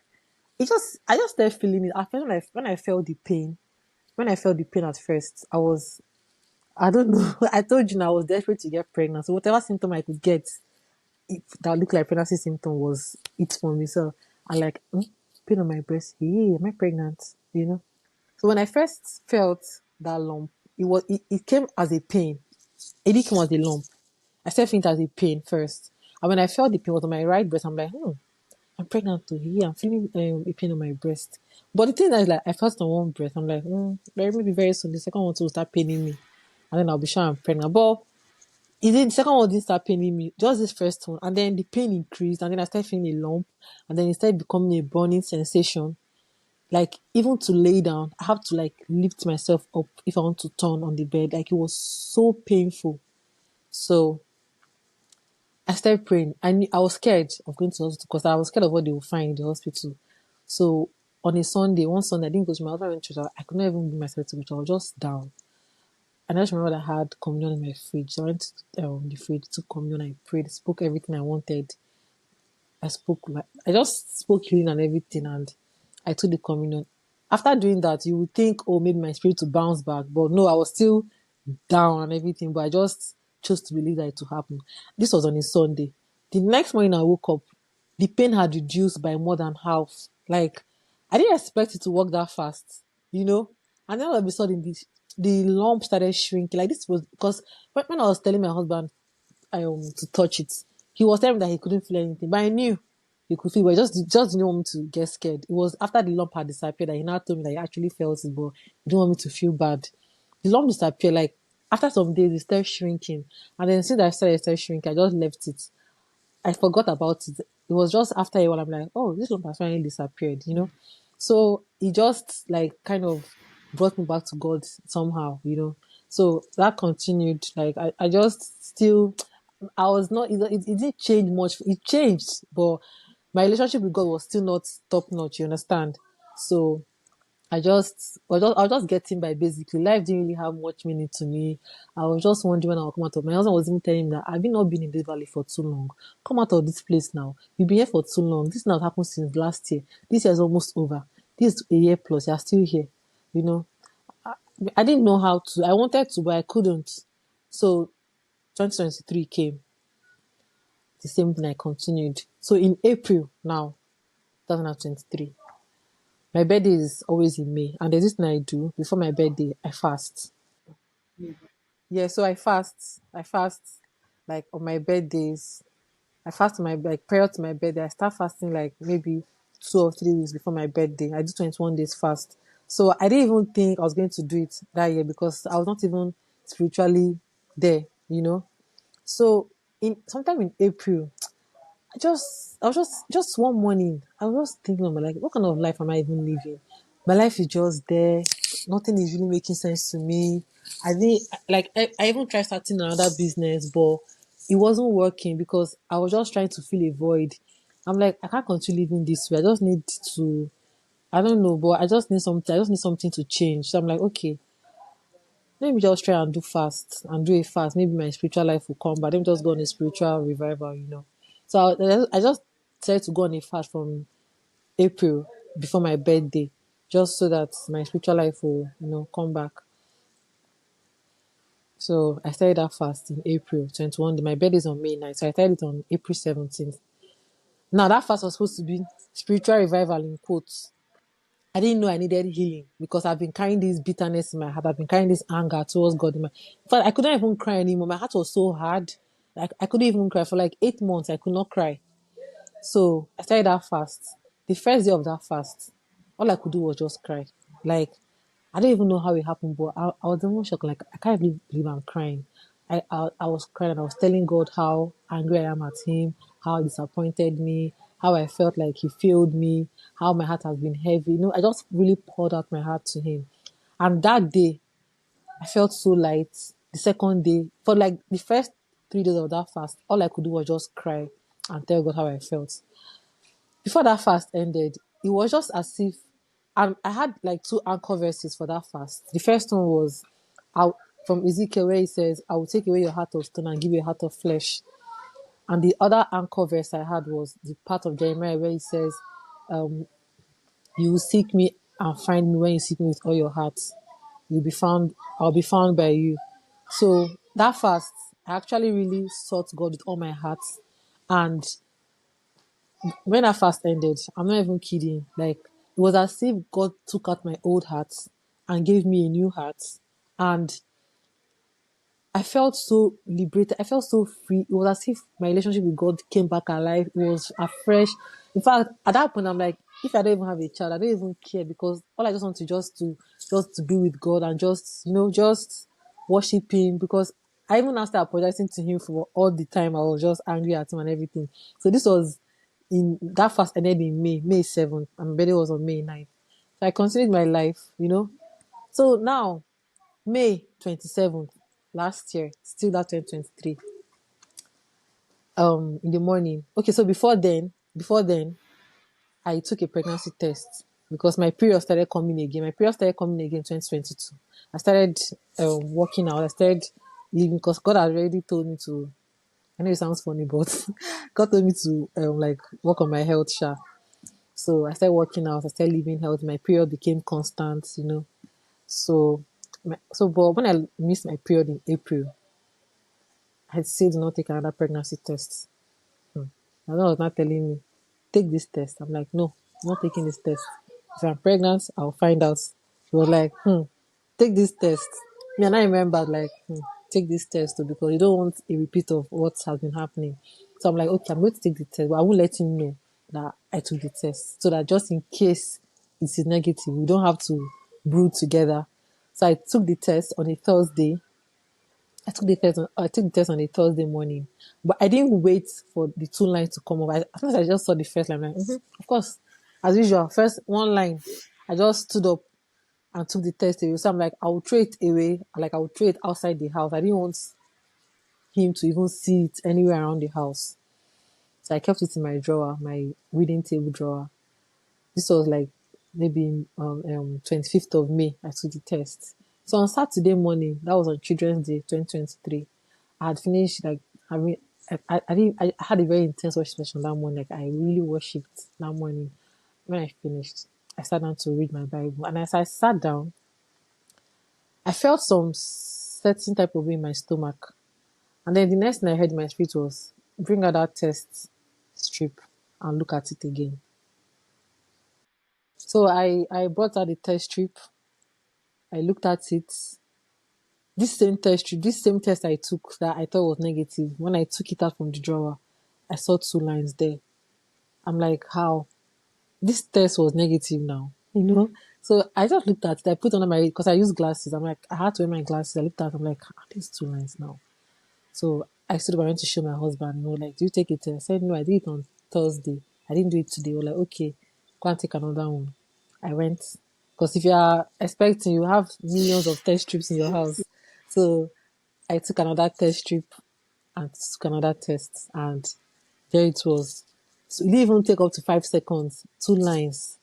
I just started feeling it. At first, when I felt the pain, at first, I don't know. I told you now, I was desperate to get pregnant. So whatever symptom I could get, that looked like pregnancy symptom was it for me. So I like, pain on my breast. Hey, am I pregnant? So when I first felt that lump, it came as a pain. It didn't come as a lump. I started feeling it as a pain first. And when I felt the pain was on my right breast, I'm like, I'm pregnant too. Yeah, I'm feeling a pain on my breast. But the thing is, like, I felt on one breast. I'm like, maybe very soon the second one too will start paining me, and then I'll be sure I'm pregnant. But the second one didn't start paining me, just this first one, and then the pain increased, and then I started feeling a lump, and then it started becoming a burning sensation. Like even to lay down, I have to like lift myself up if I want to turn on the bed. Like it was so painful. So I started praying. I was scared of going to the hospital because I was scared of what they would find in the hospital. So on a Sunday, one Sunday, I didn't go to my husband went to church. I could not even bring myself to church. I was just down. And I just remember that I had communion in my fridge. So I went to the fridge, took communion, I prayed, spoke everything I wanted. I just spoke healing and everything, and I took the communion. after doing that, you would think, oh, maybe my spirit to bounce back. But no, I was still down and everything. But I just chose to believe that it would happen. This was on a Sunday. The next morning I woke up, the pain had reduced by more than half. Like, I didn't expect it to work that fast, you know? And then all of a sudden, the lump started shrinking. Like, this was because when I was telling my husband to touch it, he was telling me that he couldn't feel anything. But I knew he could feel, but he just didn't want me to get scared. It was after the lump had disappeared that he now told me that he actually felt it, but he didn't want me to feel bad. The lump disappeared, like, after some days, it started shrinking. And then since it started shrinking, I just left it. I forgot about it. It was just after a while, I'm like, oh, this lump has finally disappeared, you know? So it just like kind of brought me back to God somehow, you know? So that continued. Like, I just still, I was not, it didn't change much. It changed, but my relationship with God was still not top notch, you understand? So I was just getting by basically. Life didn't really have much meaning to me. I was just wondering when I would come out of. My husband was even telling me that I've not been in this valley for too long. Come out of this place now. You've been here for too long. This now happened since last year. This year is almost over. This is a year plus. You're still here. You know, I didn't know how to. I wanted to, but I couldn't. So 2023 came. The same thing I continued. So in April now, 2023. My birthday is always in May, and there's this thing I do before my birthday. I fast. Yeah. Yeah, so I fast. I fast like on my birthdays. I fast on my like prior to my birthday. I start fasting like maybe 2 or 3 weeks before my birthday. I do 21 days fast. So I didn't even think I was going to do it that year because I was not even spiritually there, you know. So in sometime in April, I was just one morning, I was just thinking of my life, what kind of life am I even living? My life is just there. Nothing is really making sense to me. I think, like, I even tried starting another business, but it wasn't working because I was just trying to fill a void. I'm like, I can't continue living this way. I just need to, I don't know, but I just need something. I just need something to change. So I'm like, okay, let me just try and do fast and do a fast. Maybe my spiritual life will come, but let me just go on a spiritual revival, you know. So I just decided to go on a fast from April before my birthday, just so that my spiritual life will, you know, come back. So I started that fast in April 21. My birthday is on May 9th, so I started it on April 17th. Now that fast was supposed to be spiritual revival in quotes. I didn't know I needed healing because I've been carrying this bitterness in my heart. I've been carrying this anger towards God. In fact, I couldn't even cry anymore. My heart was so hard. Like, I couldn't even cry for like 8 months. I could not cry. So I started that fast. The first day of that fast, all I could do was just cry. Like, I don't even know how it happened, but I was even shocked. Like, I can't even believe I'm crying. I was crying and I was telling God how angry I am at Him, how He disappointed me, how I felt like He failed me, how my heart has been heavy. You know, I just really poured out my heart to Him. And that day, I felt so light. The second day, for like the first 3 days of that fast, all I could do was just cry and tell God how I felt. Before that fast ended, it was just as if I had like two anchor verses for that fast. The first one was out from Ezekiel where he says, I will take away your heart of stone and give you a heart of flesh. And the other anchor verse I had was the part of Jeremiah where he says, you will seek me and find me when you seek me with all your heart. You'll be found, I'll be found by you. So that fast, I actually really sought God with all my heart. And when that fast ended, I'm not even kidding. Like, it was as if God took out my old heart and gave me a new heart. And I felt so liberated. I felt so free. It was as if my relationship with God came back alive. It was afresh. In fact, at that point, I'm like, if I don't even have a child, I don't even care because all I just want to just to be with God and just, you know, just worship Him because I even now started apologizing to Him for all the time I was just angry at Him and everything. So this was in that fast ended in May 7th, and my birthday was on May 9th. So I continued my life, you know. So now May 27th, last year, still that 2023, in the morning. Okay, so before then, I took a pregnancy test because my period started coming again. My period started coming again in 2022. I started working out. I started living because God had already told me to. I know it sounds funny, but God told me to like work on my health, sha. So I started working out, I started living healthy. My period became constant, So, but when I missed my period in April, I said do not take another pregnancy test. My mom was not telling me, take this test. I'm like, no, I'm not taking this test. If I'm pregnant, I'll find out. She was like, take this test. Me and I remembered like, take this test too, because you don't want a repeat of what has been happening. So I'm like, okay, I'm going to take the test, but I won't let him know that I took the test, so that just in case it is negative, we don't have to brood together. So I took the test on a Thursday. I took the test on a Thursday morning, but I didn't wait for the two lines to come up. As soon as I just saw the first line, I'm like, of course, as usual, first one line, I just stood up and took the test away. So I'm like, I will throw it away, like I will throw it outside the house. I didn't want him to even see it anywhere around the house. So I kept it in my drawer, my reading table drawer. This was like maybe 25th of May, I took the test. So on Saturday morning, that was on Children's Day 2023, I had finished, like, I mean, I had a very intense worship session that morning. Like, I really worshipped that morning. When I finished, I sat down to read my Bible. And as I sat down, I felt some certain type of way in my stomach. And then the next thing I heard in my spirit was, bring out that test strip and look at it again. So I brought out the test strip. I looked at it. This same test I took that I thought was negative, when I took it out from the drawer, I saw two lines there. I'm like, how? This test was negative now, So I just looked at it. I put on my, because I use glasses. I'm like, I had to wear my glasses. I looked at it. I'm like, these two lines now. So I stood up, I went to show my husband, like, do you take it? I said, no, I did it on Thursday. I didn't do it today. We're like, okay, go and take another one. I went, because if you are expecting, you have millions of test strips in your house. So I took another test strip and took another test, and there it was. So it didn't even take up to 5 seconds. Two lines.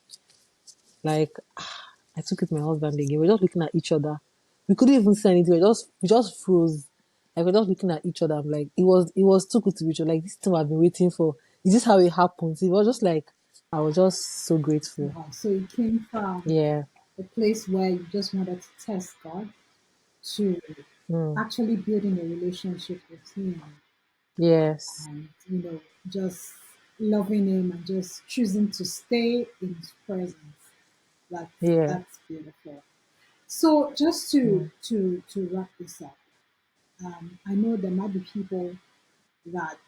Like, I took it to my husband again. We're just looking at each other. We couldn't even say anything. We just froze. Like, we're just looking at each other. I'm like, it was too good to be true. Like, this thing I've been waiting for. Is this how it happens? It was just like, I was just so grateful. Wow. So you came from Yeah. a place where you just wanted to test God to Mm. actually building a relationship with Him Yes. and, just loving Him and just choosing to stay in His presence. That's Yeah. that's beautiful. So just to Mm. to to wrap this up, I know there might be people that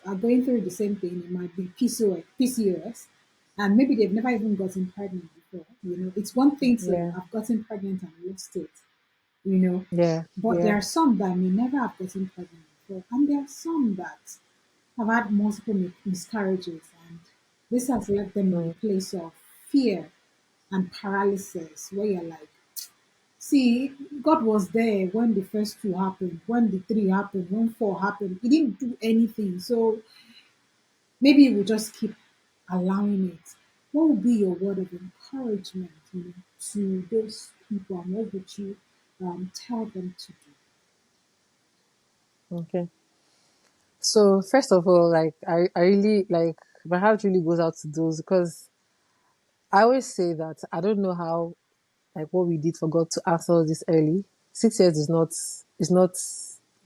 are going through the same thing. It might be PCOS, and maybe they've never even gotten pregnant before. It's one thing to Yeah. have gotten pregnant and lost it, you know, Yeah. but there Yeah. are some that may never have gotten pregnant before, and there are some that have had multiple miscarriages, and this has left them in a Mm. place of fear and paralysis, where you're like, see, God was there when the first two happened, when the three happened, when four happened. He didn't do anything. So maybe we'll just keep allowing it. What would be your word of encouragement, to those people, and what would you tell them to do? Okay. So first of all, like, I really like, my heart really goes out to those, because I always say that I don't know how, like, what we did for God to answer us this early. 6 years is not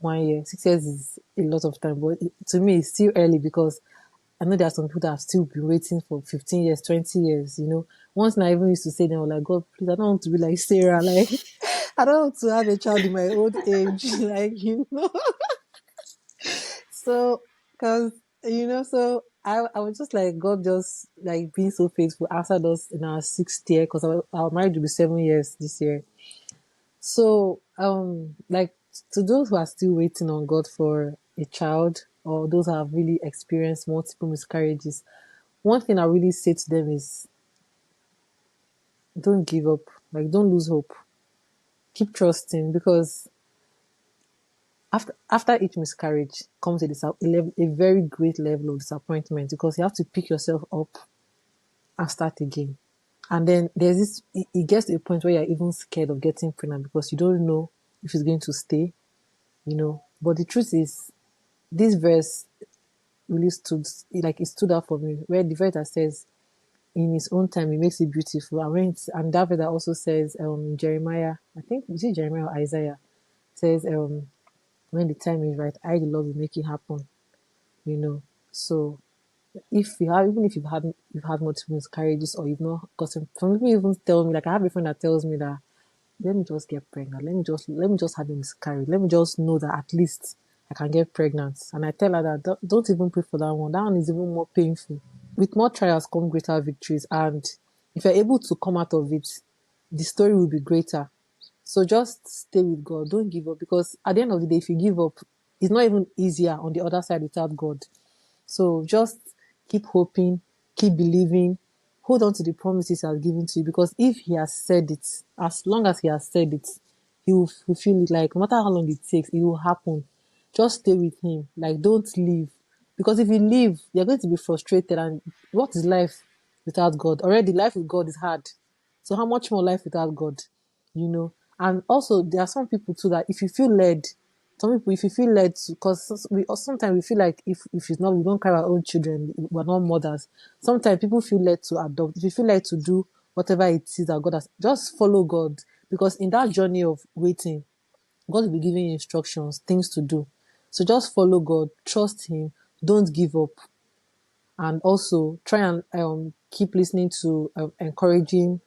1 year. 6 years is a lot of time, but to me, it's still early, because I know there are some people that have still been waiting for 15 years, 20 years. Once I even used to say, them, I was like, God, please, I don't want to be like Sarah. Like, I don't want to have a child in my old age. Like, So, because, so I was just like, God just, like, being so faithful, answered us in our sixth year, because our marriage will be 7 years this year. So, like, to those who are still waiting on God for a child, or those who have really experienced multiple miscarriages, one thing I really say to them is, don't give up. Like, don't lose hope. Keep trusting, because after each miscarriage comes a very great level of disappointment, because you have to pick yourself up and start again. And then there's this, it gets to a point where you're even scared of getting pregnant, because you don't know if it's going to stay. But the truth is, this verse really stood, like, it stood out for me, where the verse that says, in His own time, He makes it beautiful. And and David also says, Jeremiah, I think you see Jeremiah or Isaiah says, when the time is right, I the Lord will make it happen. You know, so if you have, even if you've had multiple miscarriages or you've not gotten, some people even tell me, like I have a friend that tells me that let me just get pregnant, let me just have a miscarriage, let me just know that at least I can get pregnant. And I tell her that don't even pray for that one. That one is even more painful. With more trials come greater victories, and if you're able to come out of it, the story will be greater. So just stay with God. Don't give up, because at the end of the day, if you give up, it's not even easier on the other side without God. So just keep hoping, keep believing, hold on to the promises He has given to you, because if He has said it, as long as He has said it, He will fulfill it. Like no matter how long it takes, it will happen. Just stay with Him. Like don't leave. Because if you leave, you're going to be frustrated. And what is life without God? Already life with God is hard. So how much more life without God? You know? And also there are some people too that if you feel led, some people, if you feel led to, because we sometimes we feel like if it's not, we don't carry our own children, we're not mothers. Sometimes people feel led to adopt. If you feel like to do whatever it is that God has, just follow God, because in that journey of waiting, God will be giving you instructions, things to do. So just follow God, trust Him, don't give up, and also try and keep listening to encouraging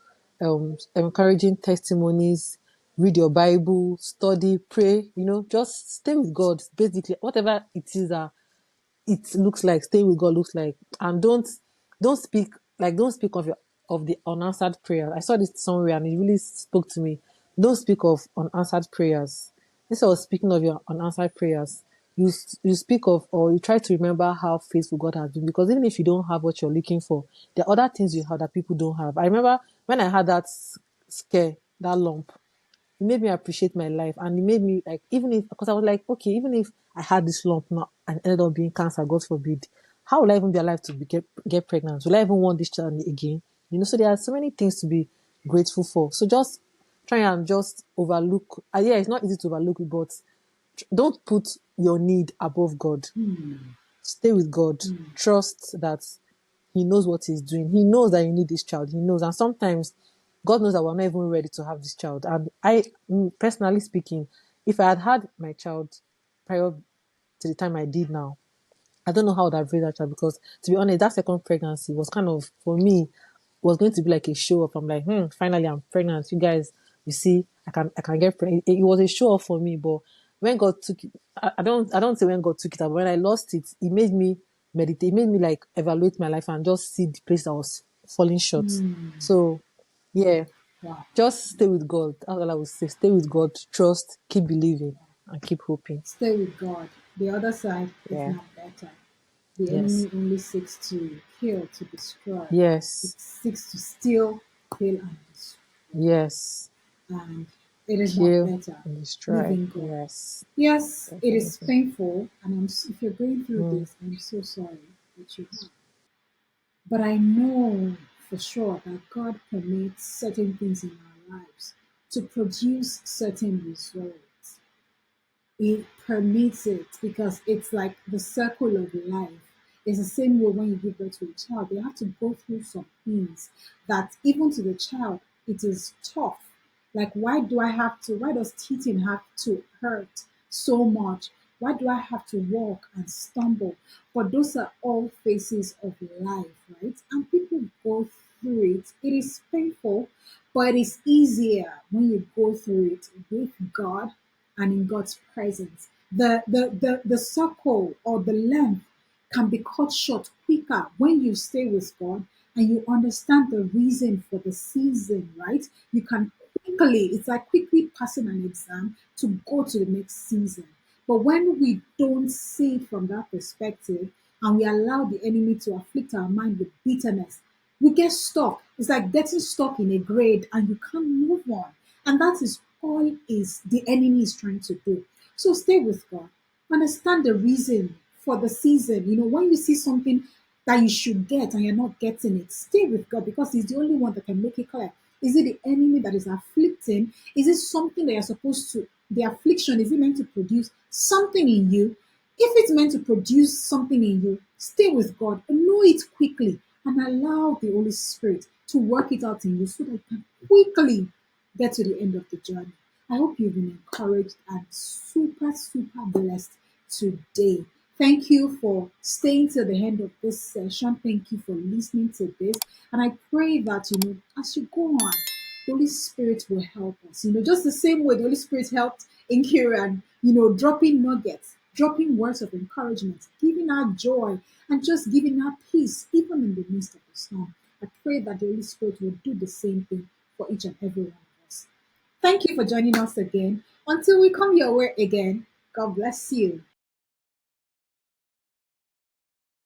testimonies. Read your Bible, study, pray. Just stay with God. Basically, whatever it is that it looks like, stay with God looks like, and don't speak of the unanswered prayer. I saw this somewhere and it really spoke to me. Don't speak of unanswered prayers. Instead of speaking of your unanswered prayers, you speak of, or you try to remember how faithful God has been. Because even if you don't have what you're looking for, there are other things you have that people don't have. I remember when I had that scare, that lump, it made me appreciate my life, and it made me like, even if, because I was like, okay, even if I had this lump now and ended up being cancer, God forbid, how will I even be alive to get pregnant? Will I even want this child again? So there are so many things to be grateful for. So just try and just overlook. Yeah, it's not easy to overlook it, but don't put your need above God. Stay with God. Trust that He knows what He's doing. He knows that you need this child. He knows. And sometimes God knows that we're not even ready to have this child. And personally speaking, if I had my child prior to the time I did now, I don't know how I would have raised that child, because to be honest, that second pregnancy was kind of, for me, was going to be like a show off. I'm like, finally I'm pregnant. You guys, you see, I can get pregnant. It was a show off for me, but when God took it, I don't say when God took it, but when I lost it, it made me meditate. It made me like evaluate my life and just see the place that was falling short. So yeah, Wow. just stay with God. That's all I would say. Stay with God, trust, keep believing, and keep hoping. Stay with God. The other side is Yeah. not better. The Yes. enemy only seeks to kill, to destroy. It Yes. seeks to steal, kill, and destroy. Yes. And it is not Kill better and destroy. living God. Yes. Yes, it is Definitely. painful, and if you're going through Mm. this, I'm so sorry that you have. But I know for sure that God permits certain things in our lives to produce certain results. It permits it because it's like the circle of life. It's the same way when you give birth to a child, they have to go through some things that even to the child, it is tough. Like, why does teething have to hurt so much? Why do I have to walk and stumble? But those are all phases of life, right? And people go through it. It is painful, but it is easier when you go through it with God and in God's presence. The circle or the length can be cut short quicker when you stay with God and you understand the reason for the season, right? You can it's like quickly passing an exam to go to the next season. But when we don't see it from that perspective and we allow the enemy to afflict our mind with bitterness, we get stuck. It's like getting stuck in a grade and you can't move on. And that is all is the enemy is trying to do. So stay with God. Understand the reason for the season. When you see something that you should get and you're not getting it, stay with God because He's the only one that can make it clear. Is it the enemy that is afflicting? Is it something that you're supposed to, the affliction, is it meant to produce something in you? If it's meant to produce something in you, stay with God and know it quickly and allow the Holy Spirit to work it out in you so that you can quickly get to the end of the journey. I hope you've been encouraged and super, super blessed today. Thank you for staying to the end of this session. Thank you for listening to this. And I pray that, as you go on, the Holy Spirit will help us. Just the same way the Holy Spirit helped Nkiru and, dropping nuggets, dropping words of encouragement, giving her joy, and just giving her peace, even in the midst of the storm. I pray that the Holy Spirit will do the same thing for each and every one of us. Thank you for joining us again. Until we come your way again, God bless you.